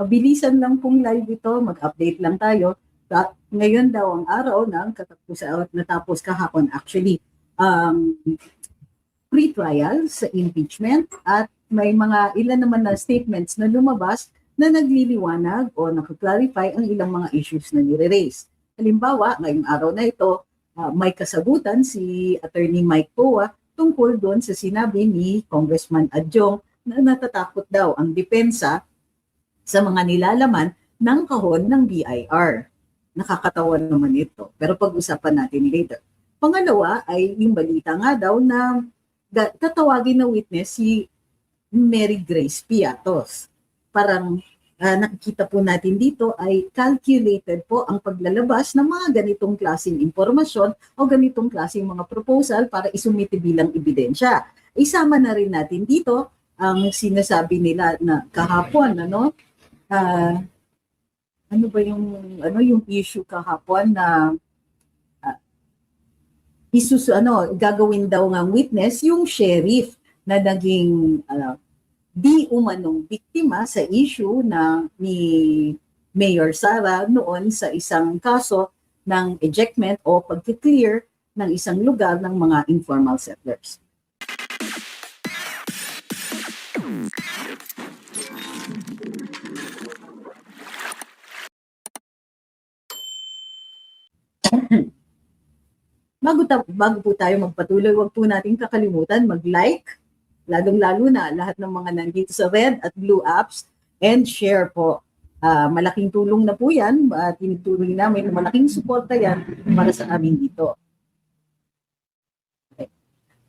Mabilisan lang pong live ito, mag-update lang tayo. Ngayon daw ang araw ng katapusan, natapos kahapon actually, pre-trial sa impeachment at may mga ilan naman na statements na lumabas na nagliliwanag o nakaklarify ang ilang mga issues na nire-raise. Halimbawa, ngayong araw na ito, may kasagutan si Attorney Mike Poa tungkol doon sa sinabi ni Congressman Adjong na natatakot daw ang depensa sa mga nilalaman ng kahon ng BIR. Nakakatawa naman ito, pero pag-usapan natin later. Pangalawa ay yung balita nga daw na tatawagin na witness si Mary Grace Piatos. Parang nakikita po natin dito ay calculated po ang paglalabas ng mga ganitong klaseng impormasyon o ganitong klaseng mga proposal para isumite bilang ebidensya. Isama na rin natin dito ang sinasabi nila na kahapon, ano ba yung issue kahapon na gagawin daw ng witness yung sheriff na naging di umanong biktima sa issue na ni Mayor Sara noon sa isang kaso ng ejectment o pag-clear ng isang lugar ng mga informal settlers. Bago po tayo magpatuloy, huwag po natin kakalimutan mag-like, lalong-lalo na lahat ng mga nandito sa red at blue apps, and share po. Malaking tulong na po yan, tinutuloy namin, malaking suporta yan para sa amin dito. Okay.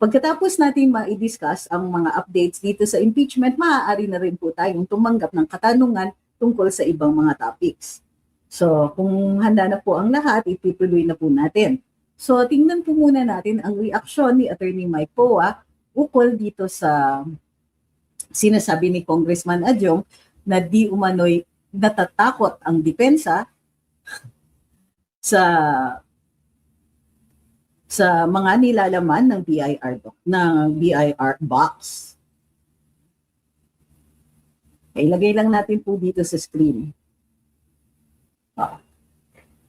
Pagkatapos natin ma-discuss ang mga updates dito sa impeachment, maaari na rin po tayong tumanggap ng katanungan tungkol sa ibang mga topics. So kung handa na po ang lahat, itutuloy na po natin. So tingnan po muna natin ang reaksyon ni Attorney Mike Poa ukol dito sa sinasabi ni Congressman Adjong na di umano'y natatakot ang depensa sa mga nilalaman ng BIR box. Ilagay lang natin po dito sa screen.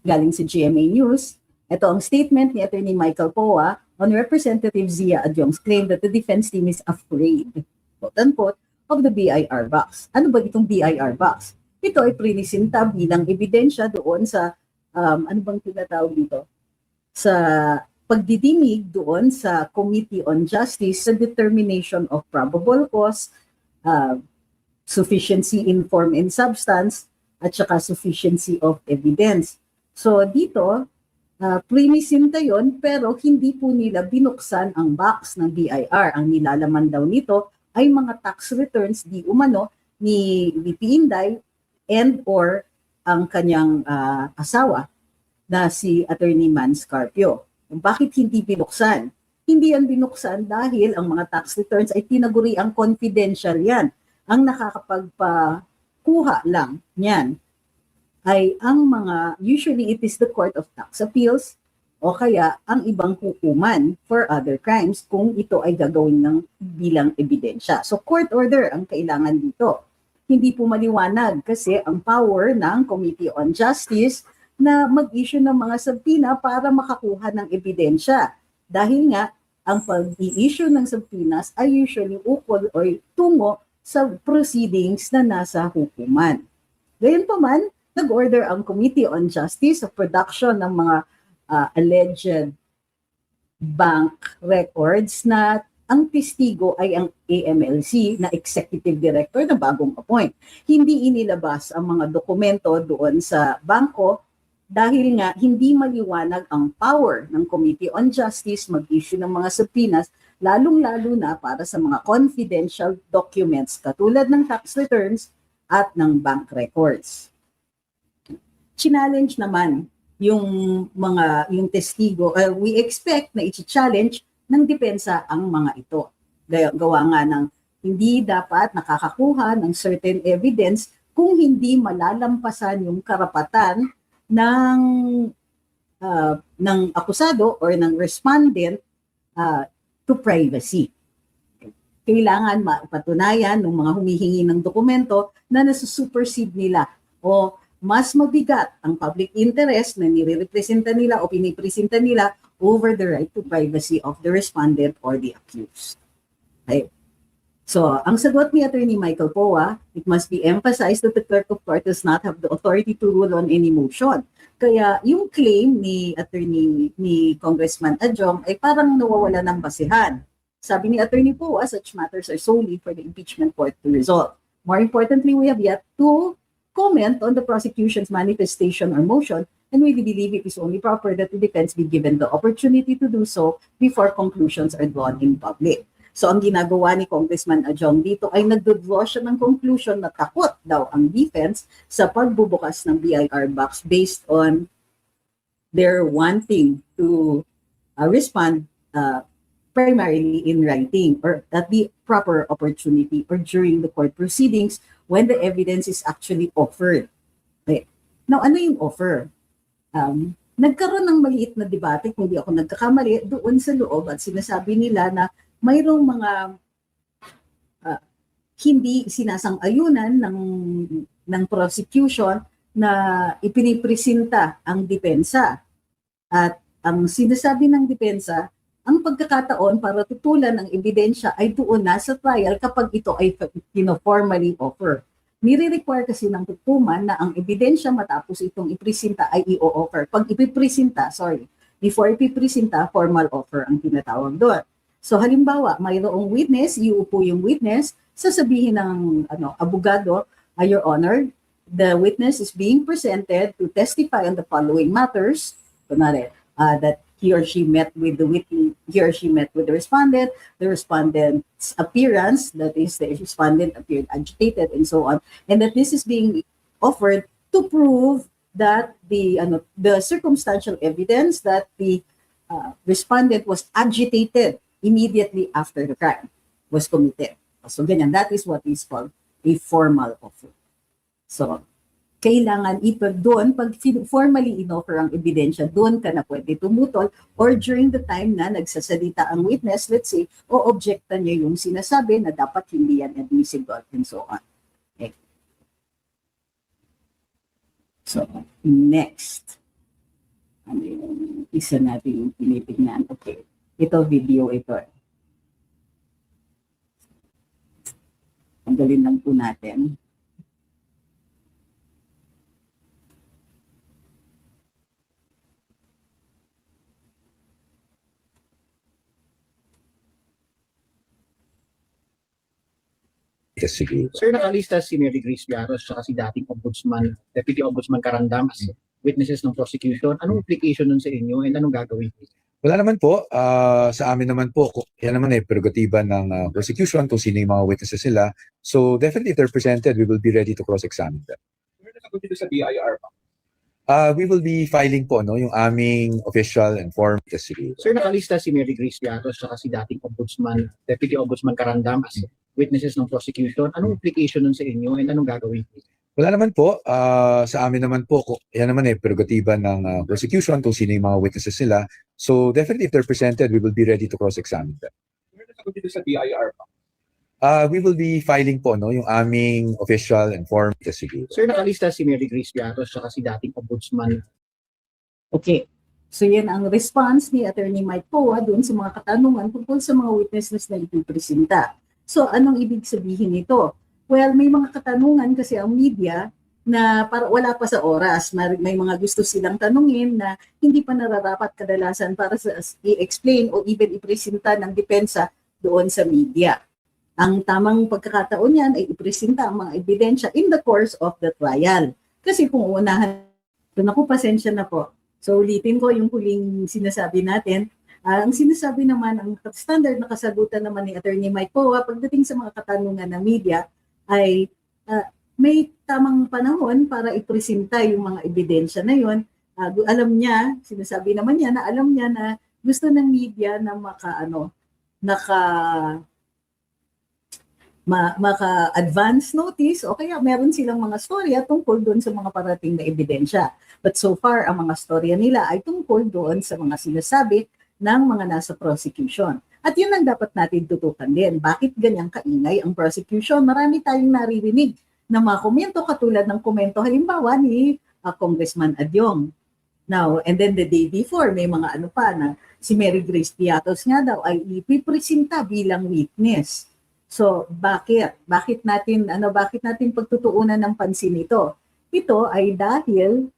Galing sa GMA News. Ito ang statement ni Attorney Michael Poa on Representative Zia Adjong's claim that the defense team is afraid, quote-unquote, of the BIR box. Ano ba itong BIR box? Ito ay prinisinta bilang ebidensya doon sa, ano bang tinatawag dito? Sa pagdidinig doon sa Committee on Justice sa determination of probable cause, sufficiency in form and substance, at saka sufficiency of evidence. So dito, prinisinta yon pero hindi po nila binuksan ang box ng BIR. Ang nilalaman daw nito ay mga tax returns di umano ni VP Inday and or ang kanyang asawa na si Attorney Man Scarpio. Bakit hindi binuksan? Hindi yan binuksan dahil ang mga tax returns ay tinaguri ang confidential yan. Ang nakakapagpakuha lang niyan ay ang mga, usually it is the Court of Tax Appeals o kaya ang ibang hukuman for other crimes kung ito ay gagawin ng bilang ebidensya. So court order ang kailangan dito. Hindi po maliwanag kasi ang power ng Committee on Justice na mag-issue ng mga subpoena para makakuha ng ebidensya. Dahil nga, ang pag-i-issue ng subpoenas ay usually ukol o tungo sa proceedings na nasa hukuman. Gayunpaman, nag-order ang Committee on Justice of production ng mga alleged bank records na ang testigo ay ang AMLC na executive director na bagong appoint. Hindi inilabas ang mga dokumento doon sa bangko dahil nga hindi maliwanag ang power ng Committee on Justice mag-issue ng mga subpoenas, lalong-lalo na para sa mga confidential documents katulad ng tax returns at ng bank records. Challenge naman yung testigo, we expect na i-challenge ng depensa ang mga ito. Gawa nga ng hindi dapat nakakakuha ng certain evidence kung hindi malalampasan yung karapatan ng akusado or ng respondent to privacy. kailangan mapatunayan ng mga humihingi ng dokumento na nasusupersede nila o mas mabigat ang public interest na nire-representa nila o pinipresenta nila over the right to privacy of the respondent or the accused. Okay. So, ang sagot ni Attorney Michael Poa, it must be emphasized that the clerk of court does not have the authority to rule on any motion. Kaya yung claim ni Congressman Adjong ay parang nawawala ng basehan. Sabi ni Attorney Poa, such matters are solely for the impeachment court to resolve. More importantly, we have yet to comment on the prosecution's manifestation or motion, and we believe it is only proper that the defense be given the opportunity to do so before conclusions are drawn in public. So ang ginagawa ni Congressman Adjong dito ay nagdo-draw siya ng conclusion na takot daw ang defense sa pagbubukas ng BIR box based on their wanting to respond primarily in writing or at the proper opportunity or during the court proceedings when the evidence is actually offered. Okay. Now, ano yung offer? Nagkaroon ng maliit na debate, kung di ako nagkakamali, doon sa loob at sinasabi nila na mayroong mga hindi sinasang-ayunan ng prosecution na ipinipresenta ang depensa. At ang sinasabi ng depensa, ang pagkakataon para tutulan ng ebidensya ay doon na sa trial kapag ito ay formally offer. Nire-require kasi ng hukuman na ang ebidensya matapos itong ipresenta ay i-offer. Pag before ipipresenta, formal offer ang tinatawag doon. So halimbawa, mayroong witness, iuupo yung witness, sasabihin ng abogado, Your Honor, the witness is being presented to testify on the following matters. Kunwari, that he or she met with the respondent's appearance, that is, the respondent appeared agitated and so on, and that this is being offered to prove that the circumstantial evidence that the respondent was agitated immediately after the crime was committed. So ganyan, that is what is called a formal offer. So, kailangan doon, pag formally inoffer ang ebidensya, doon ka na pwede tumutol or during the time na nagsasalita ang witness, let's say, o objecta niya yung sinasabi na dapat hindi yan admissible and so on. Okay. So, next. Ano yung isa natin yung pinitignan? Okay. Ito video ito. Tanggalin lang po natin. Yes, sige. Sir, nakalista si Mary Grace Llaros at si dating Ombudsman, Deputy Ombudsman Carandam as witnesses ng prosecution. Anong implication nun sa inyo and anong gagawin? Wala naman po. Sa amin naman po, yan naman prerogatiba ng prosecution kung sino yung mga witnesses sila. So definitely if they're presented, we will be ready to cross-examine them. Meron dito sa BIR. We will be filing po yung aming official and form. Yes, sige. Sir, nakalista si Mary Grace Llaros at si dating Ombudsman, Deputy Ombudsman Carandam as witnesses ng prosecution. Anong implication nun sa inyo and anong gagawin? Wala naman po. Sa amin naman po, yan naman prerogatiba ng prosecution kung sino yung mga witnesses sila. So definitely if they're presented, we will be ready to cross-examine them. Meron dito sa BIR. We will be filing po yung aming official and form. Yes, sige. Sir, nakalista si Mary Grace Llaros at si dating Ombudsman. Okay. So yan ang response ni Attorney Mike Poa doon sa mga katanungan tungkol sa mga witnesses na ipipresenta. So anong ibig sabihin nito? Well, may mga katanungan kasi ang media na wala pa sa oras. May mga gusto silang tanungin na hindi pa nararapat kadalasan para sa i-explain o even ipresenta ng depensa doon sa media. Ang tamang pagkakataon yan ay ipresenta ang mga ebidensya in the course of the trial. Kasi kung uunahan, pasensya na po. So ulitin ko yung huling sinasabi natin. Ang sinasabi naman, ang standard na kasagutan naman ni Attorney Mike Poa pagdating sa mga katanungan ng media ay may tamang panahon para ipresenta yung mga ebidensya na yun. Alam niya, sinasabi naman niya na alam niya na gusto ng media na maka-advance notice o kaya meron silang mga storya tungkol doon sa mga parating na ebidensya. But so far, ang mga storya nila ay tungkol doon sa mga sinasabi ng mga nasa prosecution. At yun ang dapat natin tutukan din. Bakit ganyang kaingay ang prosecution? Marami tayong naririnig na mga komento katulad ng komento halimbawa ni Congressman Adyong. Now, and then the day before, may mga ano pa na si Mary Grace Piatos nga daw ay ipipresenta bilang witness. So, bakit? Bakit natin pagtutuunan ng pansin ito? Ito ay dahil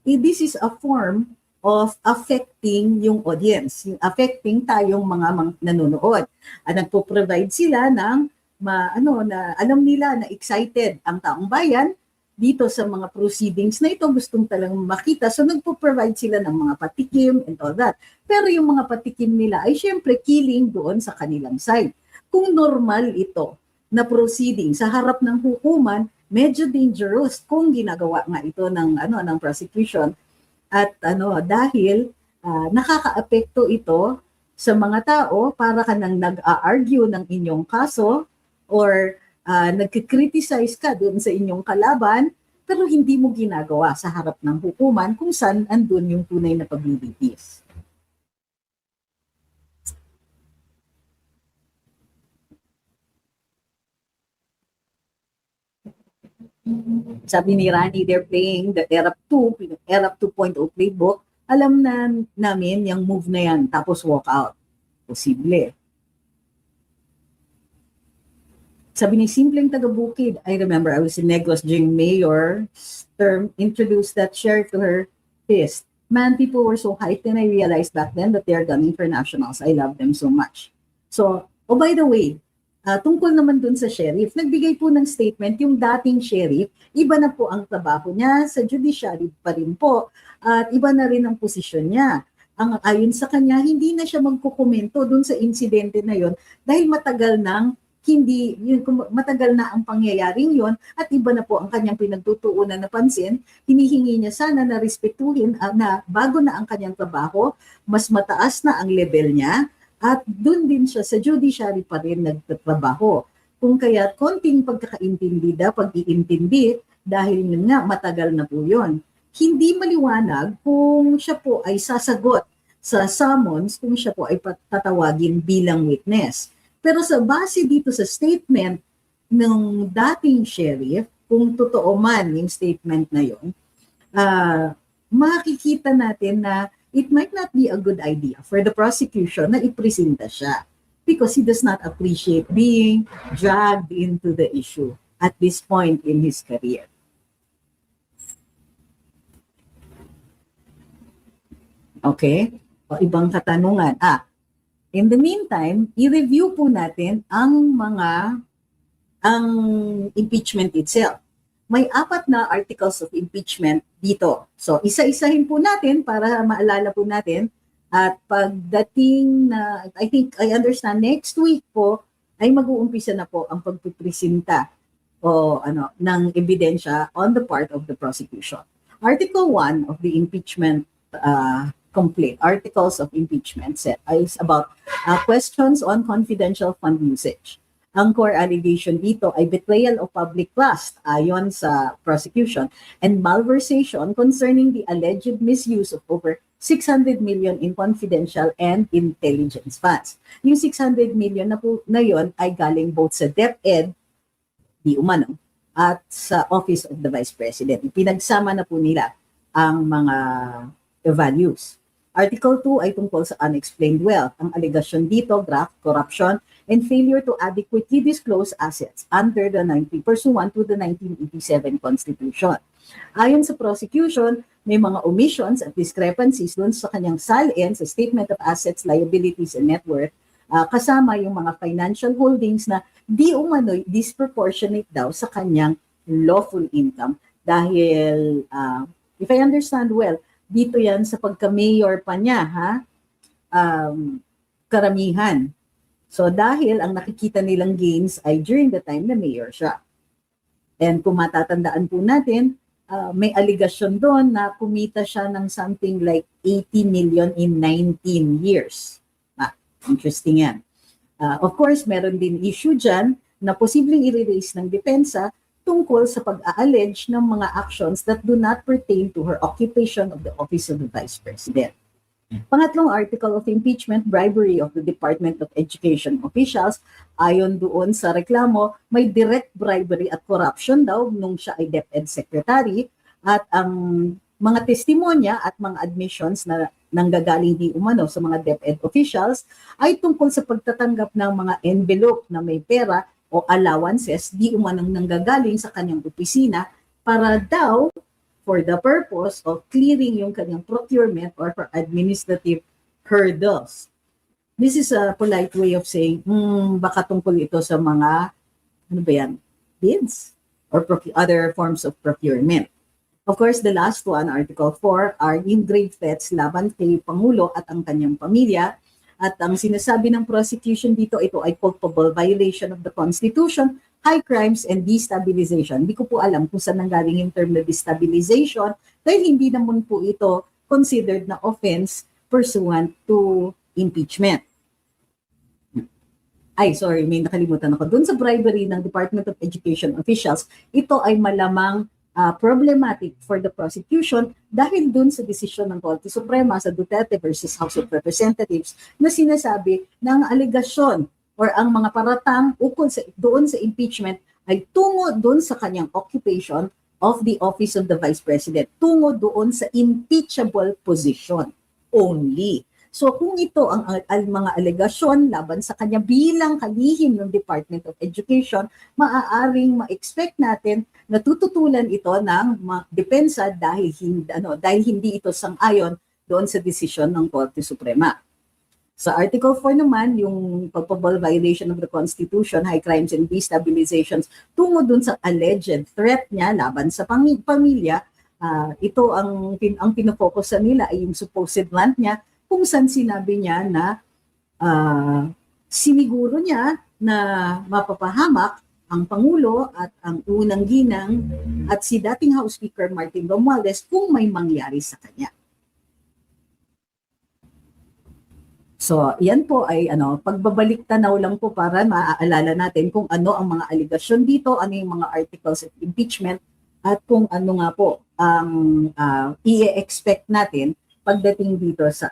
this is a form of affecting yung audience, yung affecting tayong mga nanonood. Nagpo-provide sila ng na alam nila na excited ang taong bayan dito sa mga proceedings na ito, gustong talagang makita. So nagpo-provide sila ng mga patikim and all that. Pero yung mga patikim nila ay syempre killing doon sa kanilang side. Kung normal ito na proceeding sa harap ng hukuman, medyo dangerous kung ginagawa nga ito ng prosecution. At dahil nakakaapekto ito sa mga tao para ka nang nag-a-argue ng inyong kaso or nagkikriticize ka doon sa inyong kalaban pero hindi mo ginagawa sa harap ng hukuman kung saan andun yung tunay na paglilitis. Sabi ni Rani, they're playing the ERAP 2.0 playbook. Alam na namin yung move na yan, tapos walk out. Posible. Sabi ni Simpleng Taga-Bukid, I remember I was in Negros during mayor's term, introduced that share to her fist. Man, people were so hyped and I realized back then that they're gunning for nationals. I love them so much. So, oh by the way, tungkol naman dun sa sheriff, nagbigay po ng statement yung dating sheriff, iba na po ang trabaho niya, sa judiciary pa rin po, at iba na rin ang posisyon niya. Ayon sa kanya, hindi na siya magkukomento dun sa insidente na yon dahil matagal na ang pangyayaring yon at iba na po ang kanyang pinagtutuunan na pansin. Hinihingi niya sana na respetuhin na bago na ang kanyang trabaho, mas mataas na ang level niya, at doon din siya sa judiciary pa rin nagtatrabaho. Kung kaya konting pagkakaintindi pag-iintindi, dahil yun nga matagal na po yun. Hindi maliwanag kung siya po ay sasagot sa summons, kung siya po ay tatawagin bilang witness. Pero sa base dito sa statement ng dating sheriff, kung totoo man yung statement na yun, makikita natin na it might not be a good idea for the prosecution na ipresenta siya because he does not appreciate being dragged into the issue at this point in his career. Okay? O ibang katanungan. In the meantime, i-review po natin ang impeachment itself. May 4 na articles of impeachment dito. So, isa-isahin po natin para maalala po natin. At pagdating na, I understand next week po, ay mag-uumpisa na po ang pagpipresenta ng ebidensya on the part of the prosecution. Article 1 of the impeachment complaint, articles of impeachment is about questions on confidential fund usage. Ang core allegation dito ay betrayal of public trust ayon sa prosecution and malversation concerning the alleged misuse of over 600 million in confidential and intelligence funds. Yung 600 million na yon ay galing both sa DepEd, di umano, at sa Office of the Vice President. Pinagsama na po nila ang mga values. Article 2 ay tungkol sa unexplained wealth. Ang allegation dito, graft, corruption, and failure to adequately disclose assets under the pursuant to the 1987 Constitution. Ayon sa prosecution, may mga omissions at discrepancies doon sa kanyang SALN, sa Statement of Assets, Liabilities, and Net Worth, kasama yung mga financial holdings na di umano'y disproportionate daw sa kanyang lawful income. Dahil, if I understand well, dito yan sa pagka-mayor pa niya, karamihan. So dahil ang nakikita nilang gains ay during the time na mayor siya. And kung matatandaan po natin, may allegation doon na kumita siya ng something like 80 million in 19 years. Interesting yan. Of course, meron din issue dyan na posibleng i-release ng depensa tungkol sa pag-a-allege ng mga actions that do not pertain to her occupation of the office of the Vice President. Pangatlong article of impeachment, bribery of the Department of Education officials. Ayon doon sa reklamo, may direct bribery at corruption daw nung siya ay DepEd Secretary, at ang mga testimonya at mga admissions na nanggagaling di umano sa mga DepEd officials ay tungkol sa pagtatanggap ng mga envelope na may pera o allowances di umanong nanggagaling sa kanyang opisina para daw for the purpose of clearing yung kanyang procurement or for administrative hurdles. This is a polite way of saying, baka tungkol ito sa mga, ano ba yan, bids or other forms of procurement. Of course, the last one, Article 4, are yung grave threats laban kay Pangulo at ang kanyang pamilya. At ang sinasabi ng prosecution dito, ito ay culpable violation of the Constitution, high crimes, and destabilization. Hindi ko po alam kung saan nanggaling yung term na destabilization dahil hindi naman po ito considered na offense pursuant to impeachment. Ay, sorry, may nakalimutan ako. Doon sa bribery ng Department of Education officials, ito ay malamang problematic for the prosecution dahil dun sa desisyon ng Korte Suprema sa Duterte versus House of Representatives na sinasabi na ang alegasyon or ang mga paratang ukol doon sa impeachment ay tungo doon sa kanyang occupation of the office of the Vice President, tungo doon sa impeachable position only. So kung ito ang mga alegasyon laban sa kanya bilang kalihim ng Department of Education, maaaring ma-expect natin na tututulan ito ng depensa dahil hindi ito sang-ayon doon sa desisyon ng Korte Suprema. Sa Article 4 naman, yung culpable violation of the Constitution, high crimes and destabilizations, tungo dun sa alleged threat niya laban sa pamilya, ito ang pinofocus nila ay yung supposed rant niya, kung saan sinabi niya na siniguro niya na mapapahamak ang Pangulo at ang unang ginang at si dating House Speaker Martin Romualdez kung may mangyari sa kanya. So, yan po ay pagbabalik tanaw lang po para maaalala natin kung ano ang mga aligasyon dito, ano yung mga articles of impeachment, at kung ano nga po ang i-expect natin pagdating dito sa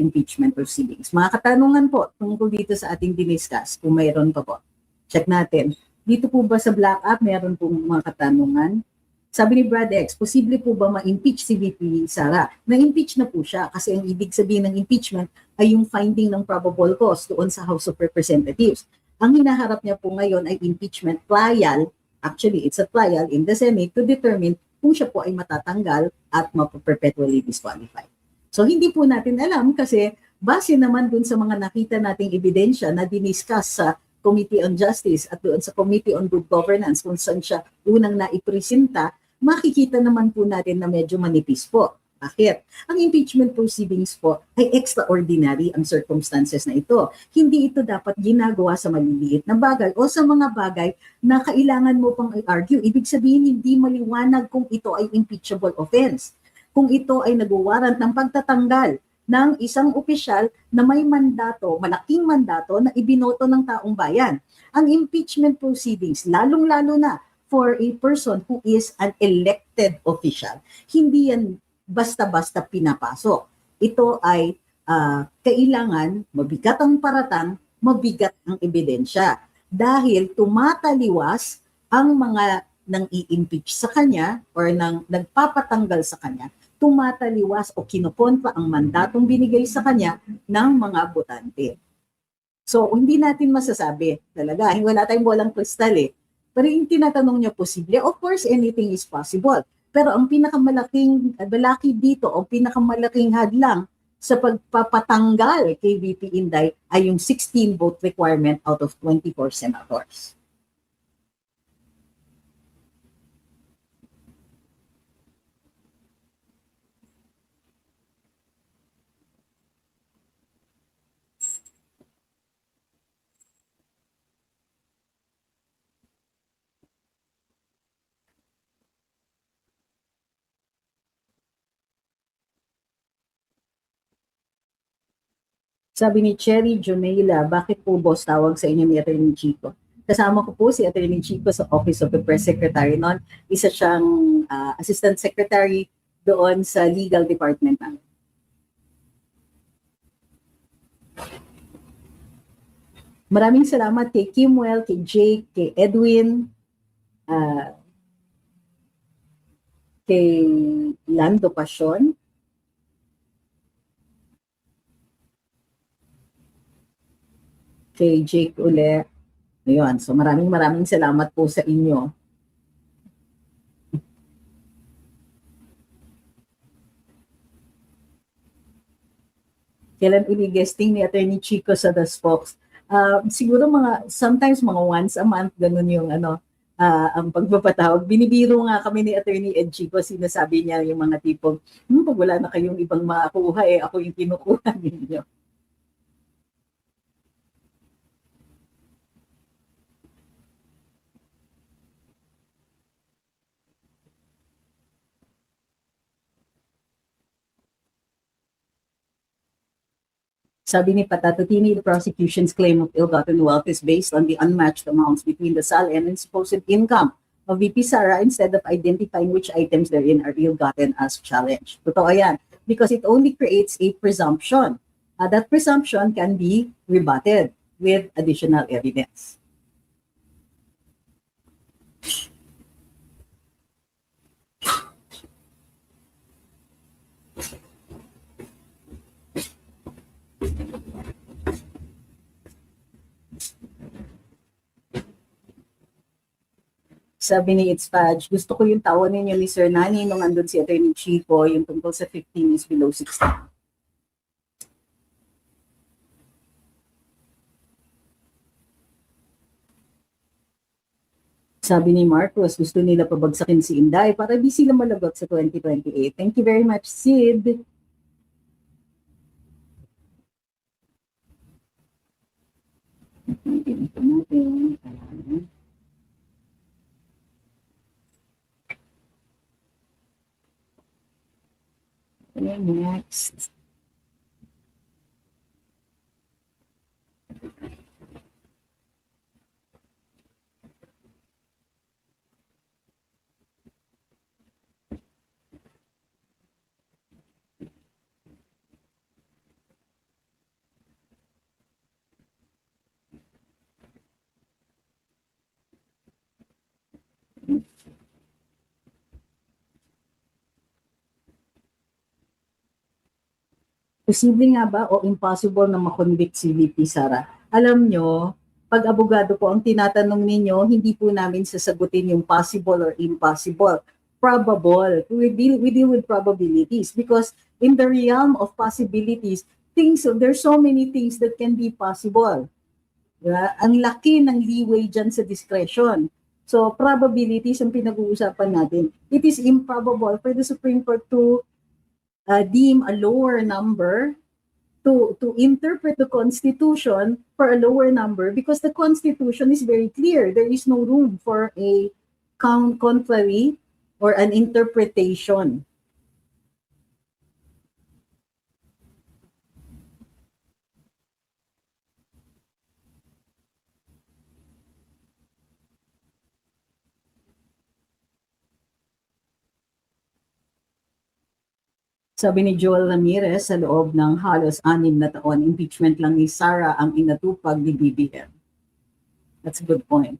impeachment proceedings. Mga katanungan po tungkol dito sa ating diniscuss, kung mayroon pa po. Check natin. Dito po ba sa Black App, mayroon po mga katanungan? Sabi ni Brad X, posible po ba ma-impeach si VP Sara? Na-impeach na po siya kasi ang ibig sabihin ng impeachment ay yung finding ng probable cause doon sa House of Representatives. Ang hinaharap niya po ngayon ay impeachment trial. Actually, it's a trial in the Senate to determine kung siya po ay matatanggal at mapaperpetually disqualified. So hindi po natin alam kasi base naman dun sa mga nakita nating ebidensya na diniscuss sa Committee on Justice at doon sa Committee on Good Governance kung saan siya unang naipresenta, makikita naman po natin na medyo manipis po. Bakit? Ang impeachment proceedings po ay extraordinary ang circumstances na ito. Hindi ito dapat ginagawa sa maliliit na bagay o sa mga bagay na kailangan mo pang i-argue. Ibig sabihin, hindi maliwanag kung ito ay impeachable offense. Kung ito ay nag-warrant ng pagtatanggal ng isang opisyal na may mandato, malaking mandato na ibinoto ng taong bayan. Ang impeachment proceedings, lalong-lalo na for a person who is an elected official, hindi yan basta-basta pinapasok. Ito ay kailangan mabigat ang paratang, mabigat ang ebidensya. Dahil tumataliwas ang mga nang i-impeach sa kanya or nang nagpapatanggal sa kanya, tumataliwas o kinukontra ang mandatong binigay sa kanya ng mga botante. So, hindi natin masasabi talaga. Wala tayong bolang kristal eh. Pero yung tinatanong niyo, posible, of course, anything is possible. Pero ang pinakamalaking balaki dito o pinakamalaking hadlang sa pagpapatanggal kay VP Inday ay yung 16 vote requirement out of 24 senators. Sabi ni Cherry Jumeila, bakit po boss tawag sa inyo ni Atty. Chico? Kasama ko po si Atty. Chico sa Office of the Press Secretary noon. Isa siyang Assistant Secretary doon sa legal department namin. Maraming salamat kay Kimwell, kay Jake, kay Edwin, kay Lando Passion, kay Jake uli. Ayun, so maraming salamat po sa inyo. Kailan uli guesting ni Attorney Chico sa The Spokes? Siguro sometimes mga once a month, ganun yung ang pagpapatawag. Binibiro nga kami ni Attorney Ed Chico, sinasabi niya yung mga tipong, pag wala na kayong ibang makuha, ako yung kinukuha ninyo. Sabi ni Patatutini, the prosecution's claim of ill-gotten wealth is based on the unmatched amounts between the SALN and supposed income of VP Sara instead of identifying which items therein are ill-gotten as challenged. Totoo yan. Because it only creates a presumption. That presumption can be rebutted with additional evidence. Sabi ni It's Fudge, gusto ko yung tawa ninyo ni Sir Nani nung andun si Attorney Chico, yung tungkol sa 15 is below 16. Sabi ni Marcos, gusto nila pabagsakin si Inday para di sila malagot sa 2028. Thank you very much, Sid. Okay, next. Posible nga ba o impossible na makonvict si VP Sara? Alam nyo, pag abogado po ang tinatanong ninyo, hindi po namin sasagutin yung possible or impossible. Probable. We deal with probabilities because in the realm of possibilities, there's so many things that can be possible. Diba? Ang laki ng leeway dyan sa discretion. So probabilities ang pinag-uusapan natin. It is improbable for the Supreme Court to deem a lower number, to interpret the Constitution for a lower number because the Constitution is very clear. There is no room for a contrary or an interpretation. Sabi ni Joel Ramirez, sa loob ng halos 6 na taon, impeachment lang ni Sara ang inatupag ni BBM. That's a good point.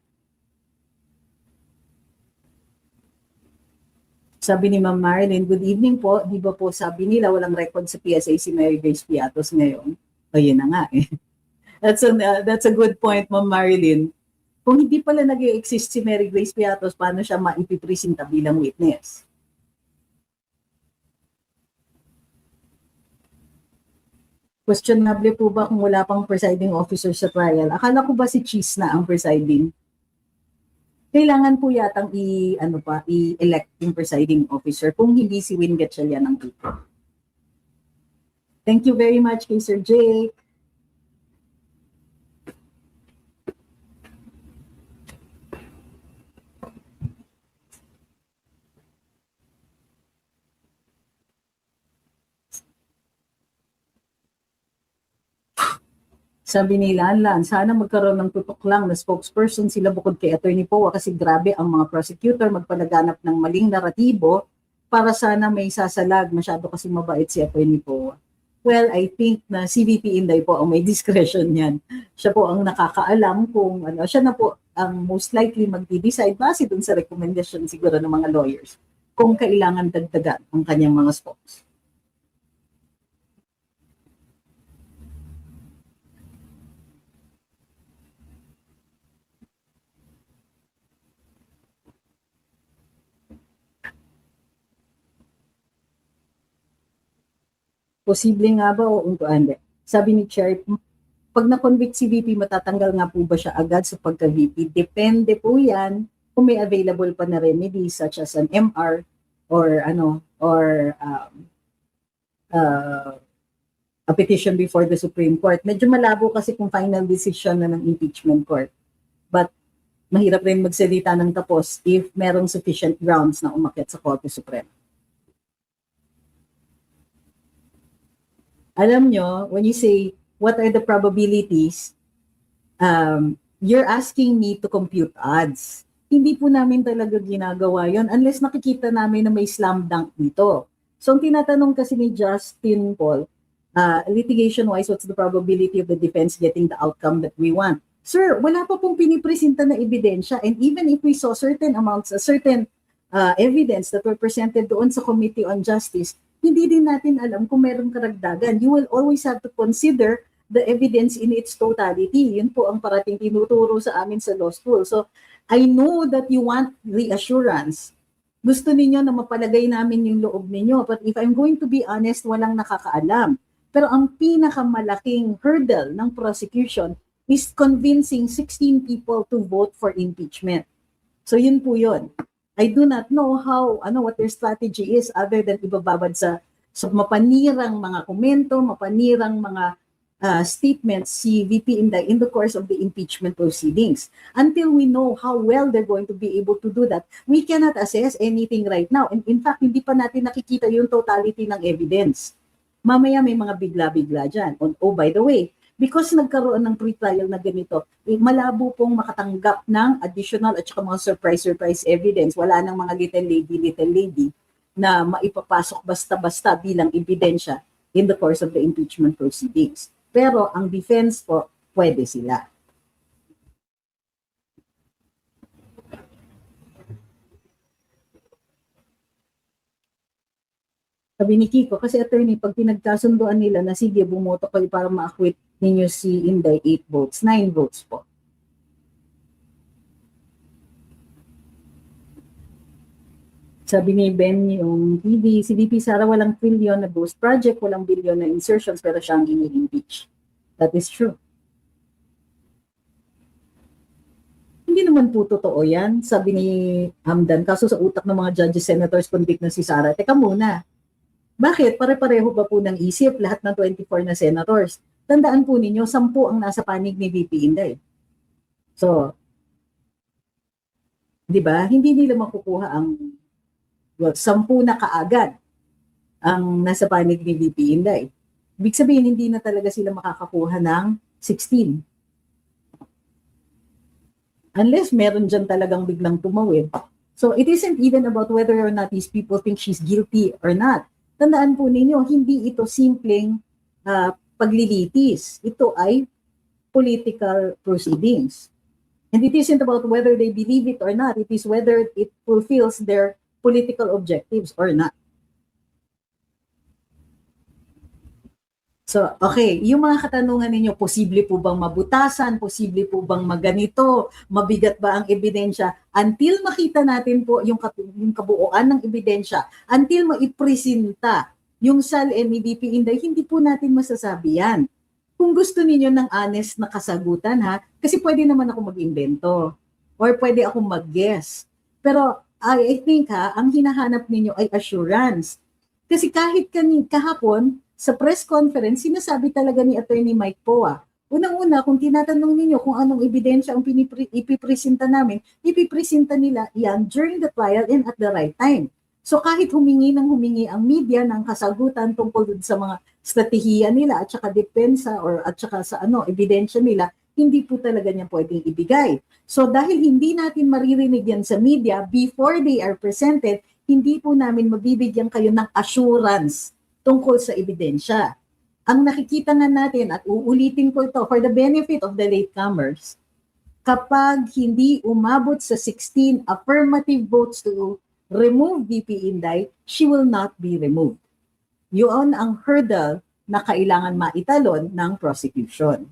Sabi ni Ma'am Marilyn, good evening po. Di ba po sabi nila walang record sa PSA si Mary Grace Piatos ngayon? O yun na nga eh. That's a good point, Ma'am Marilyn. Kung hindi pala nag-exist si Mary Grace Piatos, paano siya maipipresenta bilang witness? Questionable po ba kung wala pang presiding officer sa trial? Akala ko ba si Cheese na ang presiding? Kailangan po yatang i-elect yung presiding officer kung hindi si Win Gatchalian ang dito. Thank you very much kay Sir Jake. Sabi ni Lanlan, sana magkaroon ng tutok lang na spokesperson sila bukod kay Attorney Poa kasi grabe ang mga prosecutor magpalaganap ng maling naratibo para sana may sasalag, masyado kasi mabait si Atty. Poe. Well, I think na si VP Inday po ang may discretion yan. Siya po ang nakakaalam kung ano, siya na po ang most likely mag-decide base dun sa recommendation siguro ng mga lawyers kung kailangan dagdagan ang kanyang mga spokes. Posible nga ba o hindi? Sabi ni Chair, pag na-convict si VP, matatanggal nga po ba siya agad sa pagka-VP? Depende po yan kung may available pa na remedy such as an MR or a petition before the Supreme Court. Medyo malabo kasi kung final decision na ng impeachment court. But mahirap rin magsalita ng tapos if merong sufficient grounds na umakyat sa Korte Suprema. Alam nyo, when you say, what are the probabilities, you're asking me to compute odds. Hindi po namin talaga ginagawa yon unless nakikita namin na may slam dunk dito. So, ang tinatanong kasi ni Justin Paul, litigation-wise, what's the probability of the defense getting the outcome that we want? Sir, wala pa pong pinipresenta na ebidensya, and even if we saw certain amounts, certain evidence that were presented doon sa Committee on Justice, hindi din natin alam kung merong karagdagan. You will always have to consider the evidence in its totality. Yun po ang parating tinuturo sa amin sa law school. So, I know that you want reassurance. Gusto ninyo na mapalagay namin yung loob ninyo. But if I'm going to be honest, walang nakakaalam. Pero ang pinakamalaking hurdle ng prosecution is convincing 16 people to vote for impeachment. So, yun po yun. I do not know what their strategy is other than ibababad sa mapanirang mga komento, mapanirang mga statements si VP Inday in the course of the impeachment proceedings. Until we know how well they're going to be able to do that, we cannot assess anything right now. And in fact, hindi pa natin nakikita yung totality ng evidence. Mamaya may mga bigla-bigla dyan. Oh, by the way, because nagkaroon ng pre-trial na ganito, malabo pong makatanggap ng additional at saka mga surprise evidence. Wala nang mga little lady na maipapasok basta-basta bilang ebidensya in the course of the impeachment proceedings. Pero ang defense po, pwede sila. Sabi ni Kiko, kasi attorney, pag pinagkasunduan nila na sige, bumoto kayo para ma-acquit ninyo si Inday 8 votes, 9 votes po. Sabi ni Ben yung TV, si VP Sara walang trillion na ghost project, walang billion na insertions, pero siya ang ini-impeach. That is true. Hindi naman po totoo yan, sabi ni Hamdan. Kaso sa utak ng mga judges, senators, convict na si Sara. Teka muna, bakit? Pare-pareho ba po ng isip lahat ng 24 na senators? Tandaan po ninyo, 10 ang nasa panig ni VP Inday. So, di ba? Hindi nila makukuha ang 10 na kaagad ang nasa panig ni VP Inday. Ibig sabihin, hindi na talaga sila makakakuha ng 16. Unless meron dyan talagang biglang tumawid. So, it isn't even about whether or not these people think she's guilty or not. Tandaan po ninyo, hindi ito simpleng paglilitis. Ito ay political proceedings. And it isn't about whether they believe it or not. It is whether it fulfills their political objectives or not. So, okay, yung mga katanungan ninyo, posible po bang mabutasan? Posible po bang maganito? Mabigat ba ang ebidensya? Until makita natin po yung kabuuan ng ebidensya, until maipresenta yung SAL ni VP Inday, hindi po natin masasabi yan. Kung gusto ninyo ng honest na kasagutan, kasi pwede naman ako mag-invento or pwede ako mag-guess. Pero I think ang hinahanap ninyo ay assurance. Kasi kahit kahapon, sa press conference, sinasabi talaga ni Attorney Mike Poa, unang-una, kung tinatanong ninyo kung anong ebidensya ang ipipresenta namin, ipipresenta nila yan during the trial and at the right time. So kahit humingi ang media ng kasagutan tungkol sa mga strategiya nila at saka depensa at saka sa ebidensya nila, hindi po talaga niya pwedeng ibigay. So dahil hindi natin maririnig yan sa media before they are presented, hindi po namin mabibigyan kayo ng assurance tungkol sa ebidensya. Ang nakikita nga natin, at uulitin ko ito for the benefit of the latecomers, kapag hindi umabot sa 16 affirmative votes to remove VP Inday, she will not be removed. Yun ang hurdle na kailangan maitalon ng prosecution.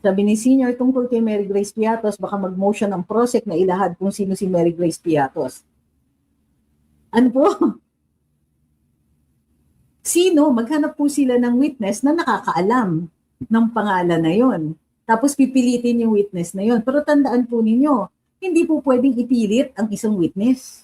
Sabi ni Senior tungkol kay Mary Grace Piatos, baka mag-motion ng prosec na ilahad kung sino si Mary Grace Piatos. Ano po? Sino? Maghanap po sila ng witness na nakakaalam ng pangalan na yon. Tapos pipilitin yung witness na yon. Pero tandaan po ninyo, hindi po pwedeng ipilit ang isang witness.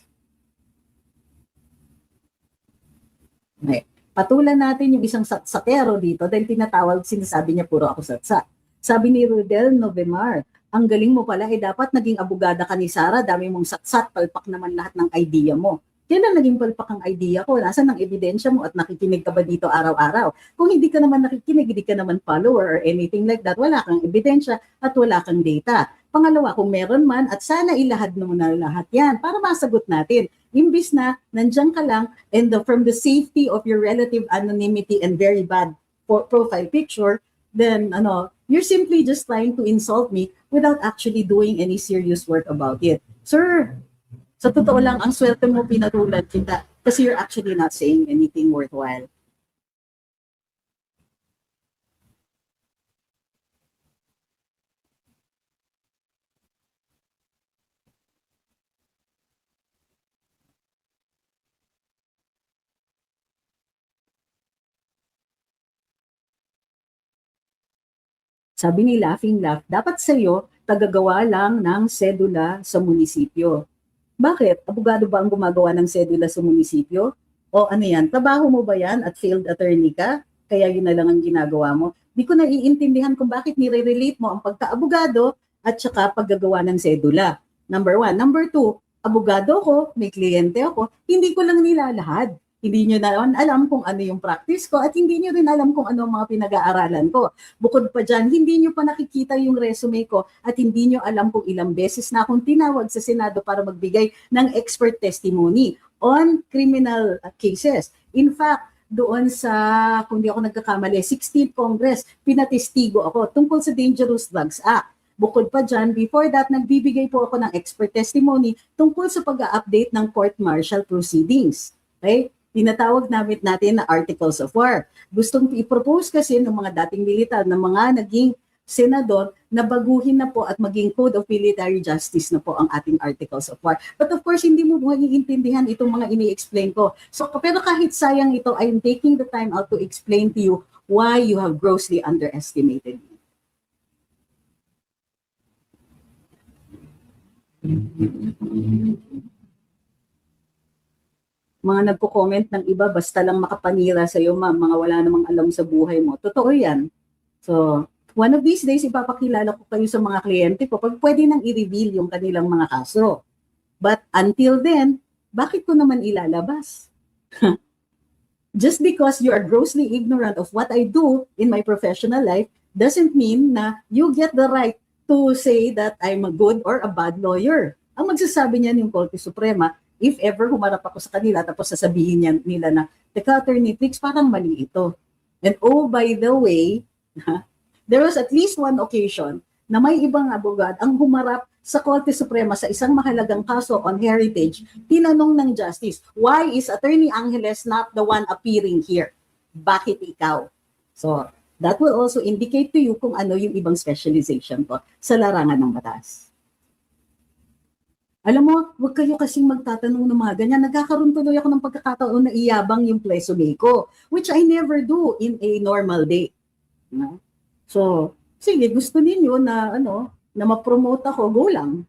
Okay. Patulan natin yung isang satsakero dito dahil tinatawag, sinasabi niya puro ako satsa. Sabi ni Rodel Novemar, ang galing mo pala, dapat naging abogada ka ni Sara, dami mong satsat, palpak naman lahat ng idea mo. Yan ang naging palpak ang idea ko. Nasaan ang ebidensya mo at nakikinig ka ba dito araw-araw? Kung hindi ka naman nakikinig, hindi ka naman follower or anything like that, wala kang ebidensya at wala kang data. Pangalawa, kung meron man, at sana ilahad mo na lahat yan para masagot natin. Imbis na nandiyan ka lang and from the safety of your relative anonymity and very bad profile picture, then you're simply just trying to insult me without actually doing any serious work about it. Sir, sa totoo lang, ang swerte mo pinatulan kita kasi you're actually not saying anything worthwhile. Sabi ni Laughing Laugh, dapat sa'yo, tagagawa lang ng sedula sa munisipyo. Bakit? Abogado ba ang gumagawa ng sedula sa munisipyo? O ano yan? Trabaho mo ba yan at failed attorney ka? Kaya yun na lang ang ginagawa mo? Di ko naiintindihan kung bakit nire-relate mo ang pagka-abogado at saka paggagawa ng sedula. Number 1. Number 2, abogado ko, may kliyente ako, hindi ko lang nilalahad. Hindi nyo na alam kung ano yung practice ko at hindi nyo rin alam kung ano ang mga pinag-aaralan ko. Bukod pa dyan, hindi nyo pa nakikita yung resume ko at hindi nyo alam kung ilang beses na akong tinawag sa Senado para magbigay ng expert testimony on criminal cases. In fact, doon sa, kung di ako nagkakamali, 16th Congress, pinatestigo ako tungkol sa Dangerous Drugs Act. Bukod pa dyan, before that, nagbibigay po ako ng expert testimony tungkol sa pag-update ng court-martial proceedings. Okay? Tinatawag natin na Articles of War. Gustong i-propose kasi ng mga dating militar, ng mga naging senador, na baguhin na po at maging Code of Military Justice na po ang ating Articles of War. But of course, hindi mo maiintindihan itong mga ini-explain ko. So, pero kahit sayang ito, I'm taking the time out to explain to you why you have grossly underestimated me. Mga nagko-comment ng iba, basta lang makapanira sa'yo, ma'am, mga wala namang alam sa buhay mo. Totoo yan. So, one of these days, ipapakilala ko kayo sa mga kliyente ko pag pwede nang i-reveal yung kanilang mga kaso. But until then, bakit ko naman ilalabas? Just because you are grossly ignorant of what I do in my professional life doesn't mean na you get the right to say that I'm a good or a bad lawyer. Ang magsasabi niyan yung Korte Suprema, if ever humarap ako sa kanila tapos sasabihin nila na, teka, Attorney Trix, parang mali ito. And oh, by the way, there was at least one occasion na may ibang abogad ang humarap sa Korte Suprema sa isang mahalagang kaso on heritage, tinanong ng justice, why is Attorney Angeles not the one appearing here? Bakit ikaw? So, that will also indicate to you kung ano yung ibang specialization ko sa larangan ng batas. Alam mo, huwag kayo kasing magtatanong ng mga ganyan. Nagkakaroon tuloy ako ng pagkakataon na iyabang yung resume ko, which I never do in a normal day. So, sige, gusto ninyo na, na ma-promote ako, go lang.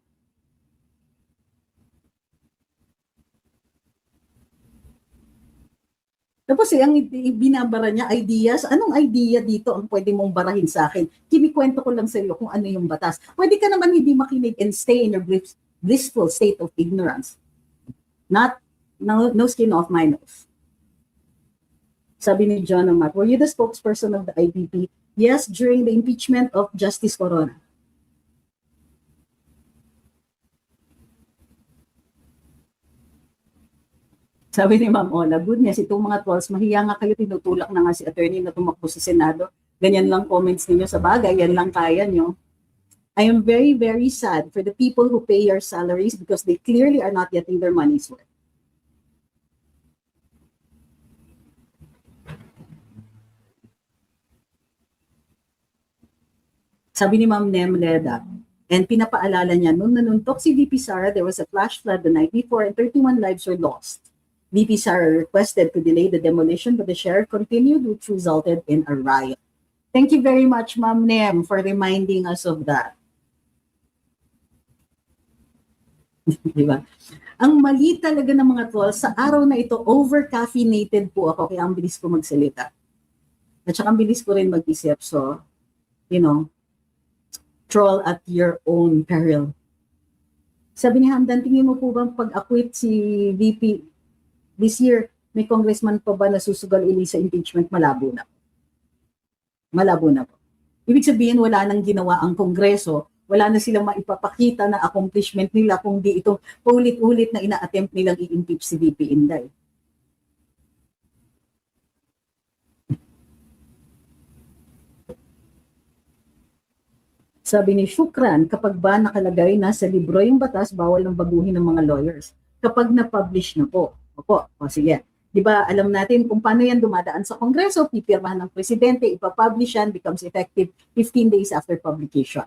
Tapos ang binabara niya, ideas. Anong idea dito ang pwede mong barahin sa akin? Kinikwento ko lang sa iyo kung ano yung batas. Pwede ka naman hindi makinig and stay in your blissful state of ignorance. No skin off my nose. Sabi ni John Amat, were you the spokesperson of the IPP? Yes, during the impeachment of Justice Corona. Sabi ni Ma'am Ola, goodness, itong mga trolls, mahiya nga kayo, tinutulak na nga si attorney na tumakbo sa Senado. Ganyan lang comments ninyo sa bagay, yan lang kaya nyo. I am very, very sad for the people who pay your salaries because they clearly are not getting their money's worth. Sabi ni Ma'am Nem Leda, and pinapaalala niya, nung nanuntok si VP Sara, there was a flash flood the night before and 31 lives were lost. VP Sara requested to delay the demolition, but the sheriff continued, which resulted in a riot. Thank you very much, Ma'am Nem, for reminding us of that. Diba? Ang mali talaga ng mga trolls, sa araw na ito, over-caffeinated po ako, kaya ang bilis ko magsalita. At saka ang bilis ko rin mag-isip. So, you know, troll at your own peril. Sabi ni Hamdan, tingin mo po ba pag-acquit si VP this year, may congressman pa ba na susugal uli sa impeachment? Malabo na. Malabo na po. Ibig sabihin, wala nang ginawa ang Kongreso, wala na silang maipapakita na accomplishment nila kung di itong ulit-ulit na ina-attempt nilang i-impeach si VP Inday. Sabi ni Shukran, kapag ba nakalagay na sa libro yung batas, bawal ng baguhin ng mga lawyers. Kapag na-publish na po. Opo, o sige. Di ba alam natin kung paano yan dumadaan sa Kongreso, pipirmahan ng Presidente, ipapublish yan, becomes effective 15 days after publication.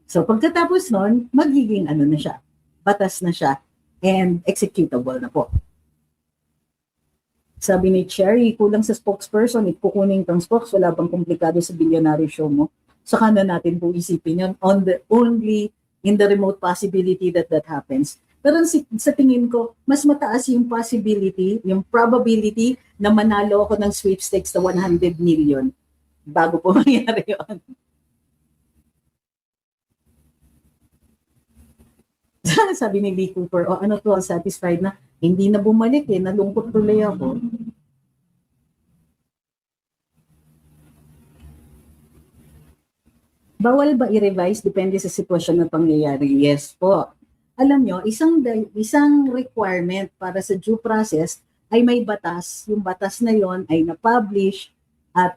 So pagkatapos nun, magiging ano na siya, batas na siya, and executable na po. Sabi ni Cherry, kulang sa spokesperson, ikukunin kang spokes, wala bang komplikado sa billionaire show mo? Saka na natin po isipin yun, only in the remote possibility that that happens. Pero sa tingin ko, mas mataas yung possibility, yung probability na manalo ako ng sweepstakes na 100 million bago po mangyari yun. Sabi ni Lee Cooper, ano to, satisfied na, hindi na bumalik nalungkot tuloy ako. Bawal ba i-revise? Depende sa sitwasyon na pangyayari. Yes po. Alam nyo, isang requirement para sa due process ay may batas. Yung batas na yon ay na-publish at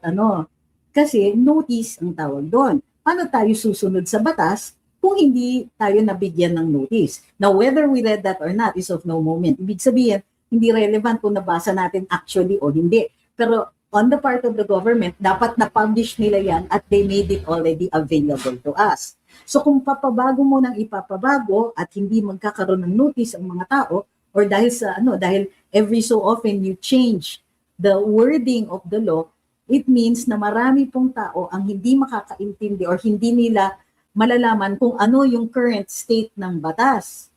kasi notice ang tawag doon. Paano tayo susunod sa batas kung hindi tayo nabigyan ng notice? Now, whether we read that or not is of no moment. Ibig sabihin, hindi relevant kung nabasa natin actually o hindi. Pero on the part of the government, dapat na-publish nila yan at they made it already available to us. So kung papabago mo nang ipapabago at hindi magkakaroon ng notice ang mga tao, or dahil every so often you change the wording of the law, it means na marami pong tao ang hindi makakaintindi or hindi nila malalaman kung ano yung current state ng batas.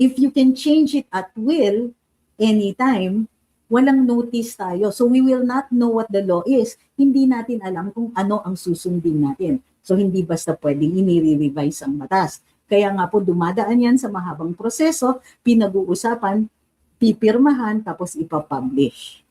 If you can change it at will, anytime, walang notice tayo. So we will not know what the law is. Hindi natin alam kung ano ang susundin natin. So hindi basta pwedeng inire-revise ang batas. Kaya nga po dumadaan yan sa mahabang proseso, pinag-uusapan, pipirmahan, tapos ipapublish.